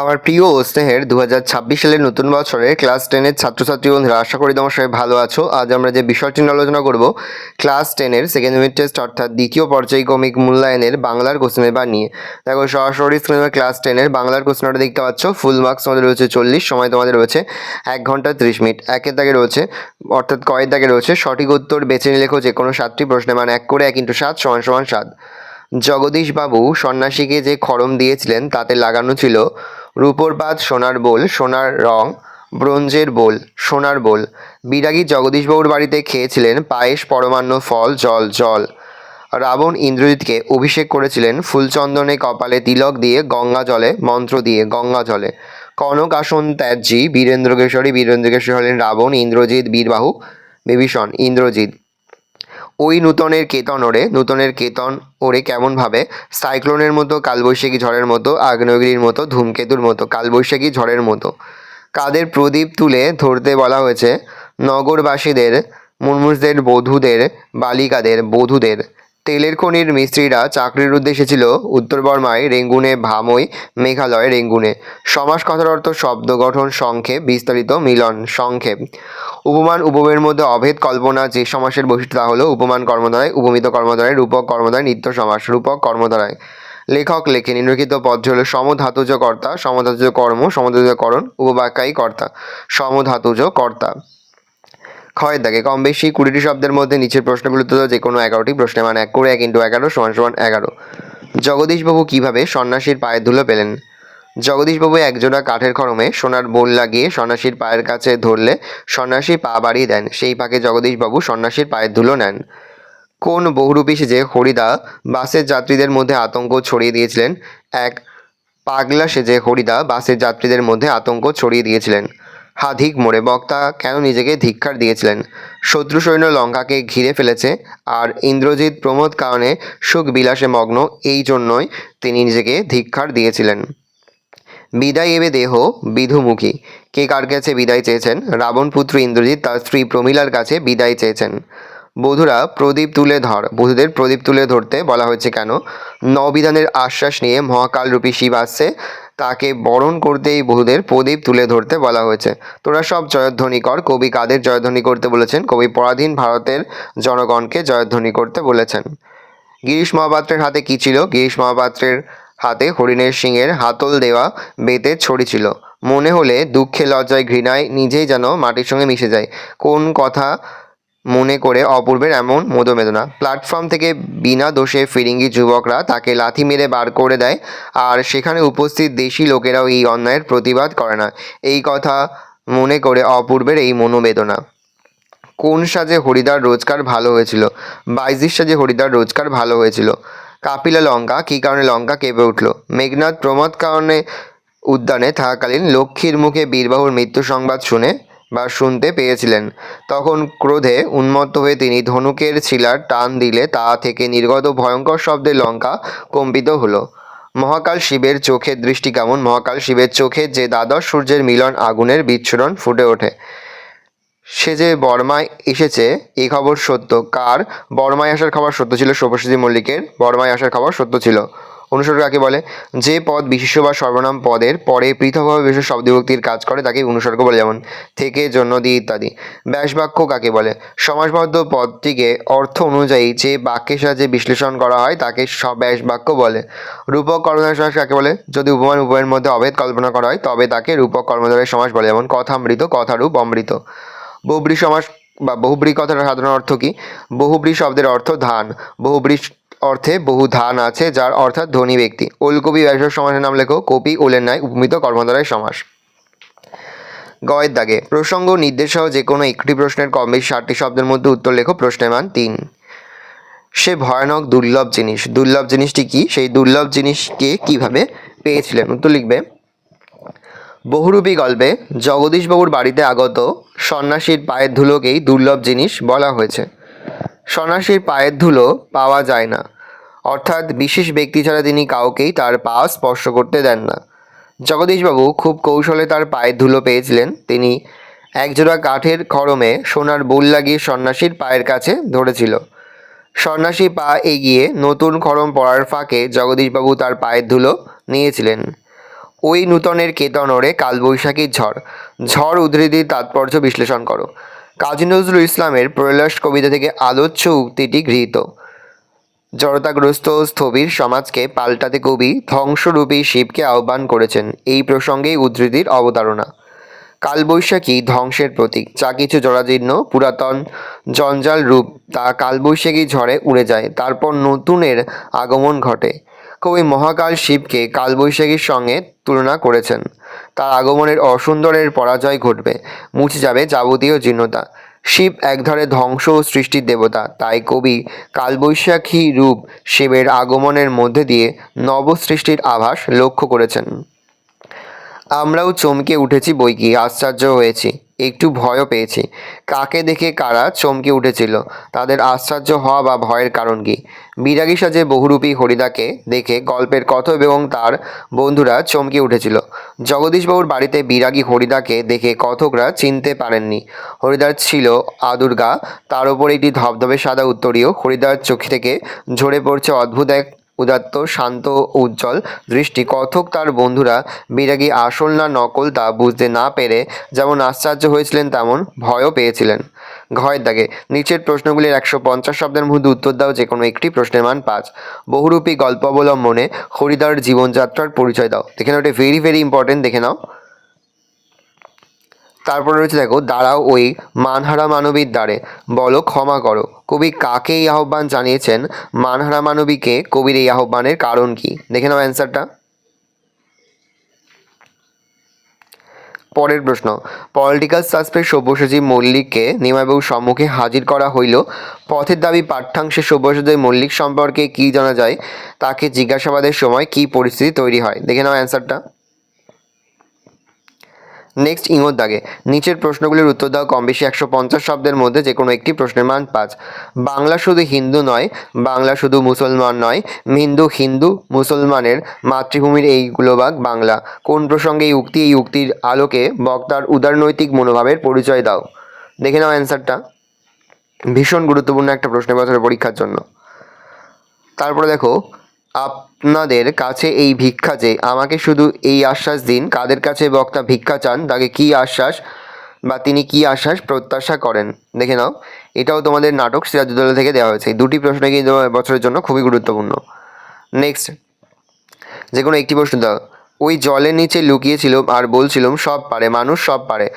আমার প্রিয় ও স্নেহের 2026 সালের নতুন বছরে ক্লাস 10-এর ছাত্রছাত্রী বন্ধুরা, আশা করি তোমার সবাই ভালো আছো। আজ আমরা যে বিষয়টি নিয়ে আলোচনা করব, ক্লাস 10-এর সেকেন্ড ইউনিট টেস্ট অর্থাৎ দ্বিতীয় পর্যায়ক্রমিক মূল্যায়নের বাংলার কোশ্চেন পেপার নিয়ে। দেখো, সরাসরি স্ক্রিনে ক্লাস 10-এর বাংলার কোশ্চেনটা দেখতে পাচ্ছ। ফুল মার্কস তোমাদের রয়েছে 40, সময় তোমাদের রয়েছে 1 ঘন্টা 30 মিনিট। একের দাগে রয়েছে অর্থাৎ কয়ের দাগে রয়েছে সঠিক উত্তর বেছে নিয়ে লেখো যে কোনো 7টি প্রশ্নের মান 1 করে 1 × 7 = 7। জগদীশবাবু সন্ন্যাসীকে যে খড়ম দিয়েছিলেন তাতে লাগানো ছিল রূপোর পাত, সোনার বোল, সোনার রং, ব্রোঞ্জের বোল, সোনার বোল। বিরাগী জগদীশবাবুর বাড়িতে খেয়েছিলেন পায়েস, পরমান্ন, ফল, জল, জল। রাবণ ইন্দ্রজিৎকে অভিষেক করেছিলেন ফুলচন্দনে, কপালে তিলক দিয়ে, গঙ্গা জলে, মন্ত্র দিয়ে, গঙ্গা জলে। কনক আসন ত্যাজ্যী বীরেন্দ্রকেশরী, বীরেন্দ্রকেশরী হলেন রাবণ, ইন্দ্রজিৎ বীরবাহু, বিভীষণ ইন্দ্রজিৎ। ওই নূতনের কেতন ওড়ে, নূতনের কেতন ওড়ে কেমনভাবে? সাইক্লোনের মতো, কালবৈশাখী ঝড়ের মতো, আগ্নেয়গিরির মতো, ধূমকেতুর মতো, কালবৈশাখী ঝড়ের মতো। কাদের প্রদীপ তুলে ধরতে বলা হয়েছে? নগরবাসীদের, মুমূর্ষদের, বধূদের, বালিকাদের, বধূদের। তেলের খনির মিস্ত্রিরা চাকরির উদ্দেশ্যে ছিল উত্তরবর্মায়, রেঙ্গুনে, ভামৈ, মেঘালয়, রেঙ্গুনে। সমাস কথার অর্থ শব্দ গঠন, সংক্ষেপ, বিস্তারিত, মিলন, সংক্ষেপ। উপমান উপমেয়ের মধ্যে অভেদ কল্পনা যে সমাসের বৈশিষ্ট্য তা হলো উপমান কর্মধারায়, উপমিত কর্মধারায়, রূপক কর্মধারায়, নিত্য সমাস, রূপক কর্মধারায়। লেখক লেখে নিম্নলিখিত পদটি হলো সমধাতুজ কর্তা, সমধাতুজ কর্ম, সমধাতুজ করণ, উপবাক্যায়ী কর্তা, সমধাতুজ কর্তা। ক্ষয়ের দাগে কম বেশি 20টি শব্দের মধ্যে নিচের প্রশ্নগুলো উত্তর যে কোনো 11টি প্রশ্নের মান 1 করে 1 × 11 = 11। জগদীশবাবু কিভাবে সন্ন্যাসীর পায়ের ধুলো পেলেন? জগদীশবাবু একজোড়া কাঠের খড়মে সোনার বোল লাগিয়ে সন্ন্যাসীর পায়ের কাছে ধরলে সন্ন্যাসী পা বাড়িয়ে দেন। সেই ফাঁকে জগদীশবাবু সন্ন্যাসীর পায়ের ধুলো নেন। কোন বহুরূপী সেজে হরিদা বাসের যাত্রীদের মধ্যে আতঙ্ক ছড়িয়ে দিয়েছিলেন? এক পাগলা সেজে হরিদা বাসের যাত্রীদের মধ্যে আতঙ্ক ছড়িয়ে দিয়েছিলেন। হাধিক মোড়ে বক্তা কেন নিজেকে ধিক্কার দিয়েছিলেন? শত্রু সৈন্য লঙ্কাকে ঘিরে ফেলেছে আর ইন্দ্রজিৎ প্রমোদ কারণে সুখ বিলাসে মগ্ন, এই জন্যই তিনি নিজেকে ধিক্কার দিয়েছিলেন। বিদায় এবে দেহ বিধুমুখী কে কার কাছে বিদায় চেয়েছেন? রাবণ পুত্র ইন্দ্রজিৎ তার স্ত্রী প্রমীলার কাছে বিদায় চেয়েছেন। বধূরা প্রদীপ তুলে ধর, বধূদের প্রদীপ তুলে ধরতে বলা হয়েছে কেন? নববিধানের আশ্বাস নিয়ে মহাকালরূপী শিব আসছে, তাকে বরণ করতেই বধূদের প্রদীপ তুলে ধরতে বলা হয়েছে। তোরা সব জয়ধ্বনি কর। কবি কাদের জয়ধ্বনি করতে বলেছেন? কবি পরাধীন ভারতের জনগণকে জয়ধ্বনি করতে বলেছেন। গিরিশ মহাপাত্রের হাতে কী ছিল? গিরিশ মহাপাত্রের হাতে হরিণের শিংয়ের হাতল দেওয়া বেতের ছড়ি ছিল। মনে হলে দুঃখে, লজ্জায়, ঘৃণায় নিজেই যেন মাটির সঙ্গে মিশে যায়। কোন কথা মনে করে অপূর্বের এমন মদবেদনা? প্ল্যাটফর্ম থেকে বিনা দোষে ফিরিঙ্গি যুবকরা তাকে লাথি মেরে বার করে দেয়, আর সেখানে উপস্থিত দেশি লোকেরাও এই অন্যায়ের প্রতিবাদ করে না। এই কথা মনে করে অপূর্বের এই মনোবেদনা। কোন সাজে হরিদার রোজগার ভালো হয়েছিল? বাইজির সাজে হরিদার রোজগার ভালো হয়েছিল। কাপিলা লঙ্কা কী কারণে লঙ্কা কেঁপে উঠল? মেঘনাদ প্রমোদ কারণে উদ্যানে থাকাকালীন লক্ষ্মীর মুখে বীরবাহুর মৃত্যু সংবাদ শুনতে পেয়েছিলেন। তখন ক্রোধে উন্মত্ত হয়ে তিনি ধনুকের ছিলার টান দিলে তা থেকে নির্গত ভয়ঙ্কর শব্দে লঙ্কা কম্পিত হলো। মহাকাল শিবের চোখের দৃষ্টি কেমন? মহাকাল শিবের চোখে যে দ্বাদশ সূর্যের মিলন, আগুনের বিচ্ছুরণ ফুটে ওঠে। সে যে বর্মায় এসেছে এ খবর সত্য কার? বর্মায় আসার খবর সত্য ছিল সব্যসাচী মল্লিকের। বর্মায় আসার খবর সত্য ছিল। অনুসর্গ কাকে বলে? যে পদ বিশেষ্য বা সর্বনাম পদের পরে পৃথকভাবে বিশেষ শব্দবিভক্তির কাজ করে তাকে অনুসর্গ বলে, যেমন থেকে, জন্য দিয়ে ইত্যাদি। ব্যাসবাক্য কাকে বলে? সমাসবদ্ধ পদটিকে অর্থ অনুযায়ী যে বাক্যের সাহায্যে বিশ্লেষণ করা হয় তাকে ব্যাসবাক্য বলে। রূপক কর্মধারয় সমাস কাকে বলে? যদি উপমান উপমেয়ের মধ্যে অভেদ কল্পনা করা হয় তবে তাকে রূপক কর্মধারয় সমাস বলে, যেমন কথামৃত, কথারূপ, অমৃত। বহুব্রী সমাস বা বহুব্রী কথার সাধারণ অর্থ কী? বহুব্রী শব্দের অর্থ ধান। বহুব্রী অর্থে বহু ধান আছে যার অর্থাৎ ধনী ব্যক্তি। ওলকবি ব্যবসায়িক সমাসের নাম লেখো। কপি ওলের ন্যায় উপমিত কর্মধারয় সমাস। গয়ের দাগে প্রসঙ্গ নির্দেশ সহ যে কোনো একটি প্রশ্নের কম বেশি 60টি শব্দের মধ্যে উত্তর লেখো। প্রশ্নের মান 3। সে ভয়ানক দুর্লভ জিনিস, দুর্লভ জিনিসটি কি? সেই দুর্লভ জিনিসকে কিভাবে পেয়েছিলেন? উত্তর লিখবে। বহুরূপী গল্পে জগদীশবাবুর বাড়িতে আগত সন্ন্যাসীর পায়ের ধুলোকেই দুর্লভ জিনিস বলা হয়েছে। সন্ন্যাসীর পায়ের ধুলো পাওয়া যায় না, অর্থাৎ বিশেষ ব্যক্তি ছাড়া তিনি কাউকেই তার পা স্পর্শ করতে দেন না। জগদীশবাবু খুব কৌশলে তার পায়ের ধুলো পেয়েছিলেন। তিনি একজোড়া কাঠের খড়মে সোনার বোল লাগিয়ে সন্ন্যাসীর পায়ের কাছে ধরেছিল। সন্ন্যাসী পা এগিয়ে নতুন খড়ম পরার ফাঁকে জগদীশবাবু তার পায়ের ধুলো নিয়েছিলেন। ওই নূতনের কেতনরে কালবৈশাখীর ঝড়। ঝড় উদ্ধৃতির তাৎপর্য বিশ্লেষণ করো। কাজী নজরুল ইসলামের প্রয়াস কবিতা থেকে আলোচ্য উক্তিটি গৃহীত। জড়তাগ্রস্ত স্থবির সমাজকে পাল্টাতে কবি ধ্বংসরূপী শিবকে আহ্বান করেছেন। এই প্রসঙ্গেই উদ্ধৃতির অবতারণা। কালবৈশাখী ধ্বংসের প্রতীক। যা কিছু জরাজীর্ণ পুরাতন জঞ্জাল রূপ তা কালবৈশাখী ঝড়ে উড়ে যায়, তারপর নতুনের আগমন ঘটে। কবি মহাকাল শিবকে কালবৈশাখীর সঙ্গে তুলনা করেছেন। তার আগমনের অসুন্দরের পরাজয় ঘটবে, মুছে যাবে যাবতীয় জীর্ণতা। শিব একধারে ধ্বংস ও সৃষ্টির দেবতা, তাই কবি কালবৈশাখী রূপ শিবের আগমনের মধ্যে দিয়ে নবসৃষ্টির আভাস লক্ষ্য করেছেন। আমরাও চমকে উঠেছি বৈকি, আশ্চর্য হয়েছি, একটু ভয়ও পেয়েছি। কাকে দেখে কারা চমকে উঠেছিল, তাদের আশ্চর্য হওয়া বা ভয়ের কারণ কি? বিরাগী সাজে বহুরূপী হরিদাকে দেখে গল্পের কথক এবং তার বন্ধুরা চমকে উঠেছিল। জগদীশবাবুর বাড়িতে বিরাগী হরিদাকে দেখে কথকরা চিনতে পারেননি। হরিদার ছিল আদুর্গা, তার ওপর একটি ধবধবে সাদা উত্তরীয়। হরিদার চোখ থেকে ঝরে পড়ছে অদ্ভুত এক উদাত্ত, শান্ত ও উজ্জ্বল দৃষ্টি। কথক তার বন্ধুরা বিরাগী আসল না নকল তা বুঝতে না পেরে যেমন আশ্চর্য হয়েছিলেন, তেমন ভয়ও পেয়েছিলেন। ঘয়ের দাগে নিচের প্রশ্নগুলির 150 শব্দের মধ্যে উত্তর দাও। যে কোনো একটি প্রশ্নের মান 5। বহুরূপী গল্প অবলম্বনে হরিদার জীবনযাত্রার পরিচয় দাও। দেখে নাও, এটা ভেরি ভেরি ইম্পর্টেন্ট, দেখে নাও। তারপরে রয়েছে দেখো, দাঁড়াও ওই মানহারা মানবীর দ্বারে, বলো ক্ষমা করো। কবি কাকে এই আহ্বান জানিয়েছেন? মানহারা মানবীকে। কবির এই আহ্বানের কারণ কি? দেখে নাও অ্যান্সারটা। পরের প্রশ্ন, পলিটিক্যাল সাসপেক্ট সব্যসাচী মল্লিককে নিমাইবাবুর সম্মুখে হাজির করা হইল। পথের দাবি পাঠ্যাংশে সব্যসাচী মল্লিক সম্পর্কে কি জানা যায়? তাকে জিজ্ঞাসাবাদের সময় কি পরিস্থিতি তৈরি হয়? দেখে নাও অ্যান্সারটা। নেক্সট ইঙোর দাগে নিচের প্রশ্নগুলির উত্তর দাও। কম বেশি 150 শব্দের মধ্যে যে কোনো একটি প্রশ্নের মান 5। বাংলা শুধু হিন্দু নয়, বাংলা শুধু মুসলমান নয়, হিন্দু মুসলমানের মাতৃভূমির এই গুলোবাগ বাংলা। কোন প্রসঙ্গে এই উক্তি? এই উক্তির আলোকে বক্তার উদারনৈতিক মনোভাবের পরিচয় দাও। দেখে নাও অ্যান্সারটা। ভীষণ গুরুত্বপূর্ণ একটা প্রশ্ন বছরের পরীক্ষার জন্য। তারপরে দেখো, আপনাদের কাছে এই ভিক্ষা যে, আমাকে শুধু এই আশ্বাস দিন। কাদের কাছে বক্তা ভিক্ষা চান, তাকে কি আশ্বাস বা তিনি কি আশ্বাস প্রত্যাশা করেন? দেখে নাও, এটাও তোমাদের নাটক সিরাজউদ্দৌলা থেকে দেওয়া হয়েছে। এই দুটি প্রশ্ন কিন্তু বছরের জন্য খুবই গুরুত্বপূর্ণ। নেক্সট, যে কোনো একটি প্রশ্ন দাও। ওই জলের নিচে লুকিয়েছিল আর বলছিলাম সব পারে, মানুষ সব পারে।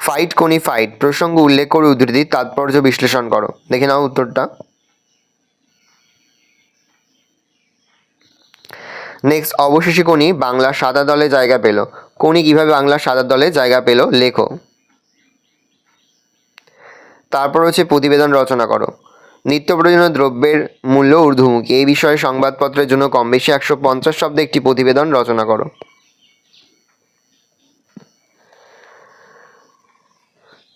ফাইট কোনি ফাইট প্রসঙ্গ উল্লেখ করে উদ্ধৃতির তাৎপর্য বিশ্লেষণ করো। দেখে নাও উত্তরটা। নেক্সট, অবশেষে কোনি বাংলা সাদা দলে জায়গা পেল। কোনি কিভাবে বাংলা সাদা দলে জায়গা পেল লেখো। তারপর হচ্ছে প্রতিবেদন রচনা করো। নিত্য প্রয়োজনীয় দ্রব্যের মূল্য ঊর্ধ্বমুখী, এই বিষয়ে সংবাদপত্রের জন্য কম বেশি 150 শব্দে একটি প্রতিবেদন রচনা করো।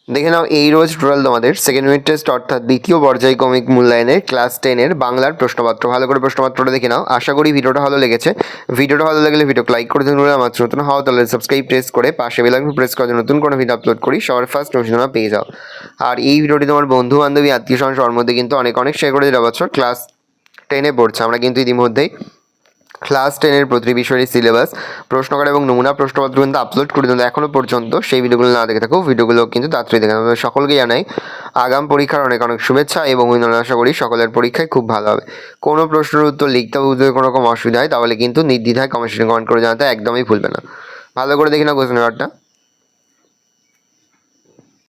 দেখে নাও, এই রোজ টোটাল তোমাদের সেকেন্ড ইউনিট টেস্ট অর্থাৎ দ্বিতীয় পর্যায়ক্রমিক মূল্যায়নের ক্লাস 10-এর বাংলার প্রশ্নপত্র। ভালো করে প্রশ্নপত্রটা দেখে নাও। আশা করি ভিডিওটা ভালো লেগেছে। ভিডিওটা ভালো লাগলে ভিডিওকে লাইক করে দিন। আমার নতুন হওয়া তাহলে সাবস্ক্রাইব প্রেস করে পাশে বেল আইকন প্রেস করে নতুন কোনো ভিডিও আপলোড করি সবার ফার্স্ট নোটিফিকেশন পেয়ে যাও। আর এই ভিডিওটি তোমার বন্ধু বান্ধবী আত্মীয় স্বজন সবার মধ্যে কিন্তু অনেক অনেক শেয়ার করে দিলে। বছর ক্লাস 10-এ পড়ছে, আমরা কিন্তু ইতিমধ্যেই ক্লাস 10-এর প্রতিটি বিষয়ের সিলেবাস, প্রশ্নকার এবং নমুনা প্রশ্নপত্র কিন্তু আপলোড করে দিন। এখনও পর্যন্ত সেই ভিডিওগুলো না দেখে থাকো, ভিডিওগুলো কিন্তু তাড়াতাড়ি দেখে নেবে। সকলকে জানাই আগাম পরীক্ষার অনেক অনেক শুভেচ্ছা এবং অভিনন্দন। আশা করি সকলের পরীক্ষায় খুব ভালো হবে। কোনো প্রশ্নের উত্তর লিখতে বুঝতে কোনো রকম অসুবিধা হয় তাহলে কিন্তু নির্দ্বিধায় কমেন্ট করে জানাতে একদমই ভুলবে না। ভালো করে দেখে নাও কোশ্চেন পেপারটা।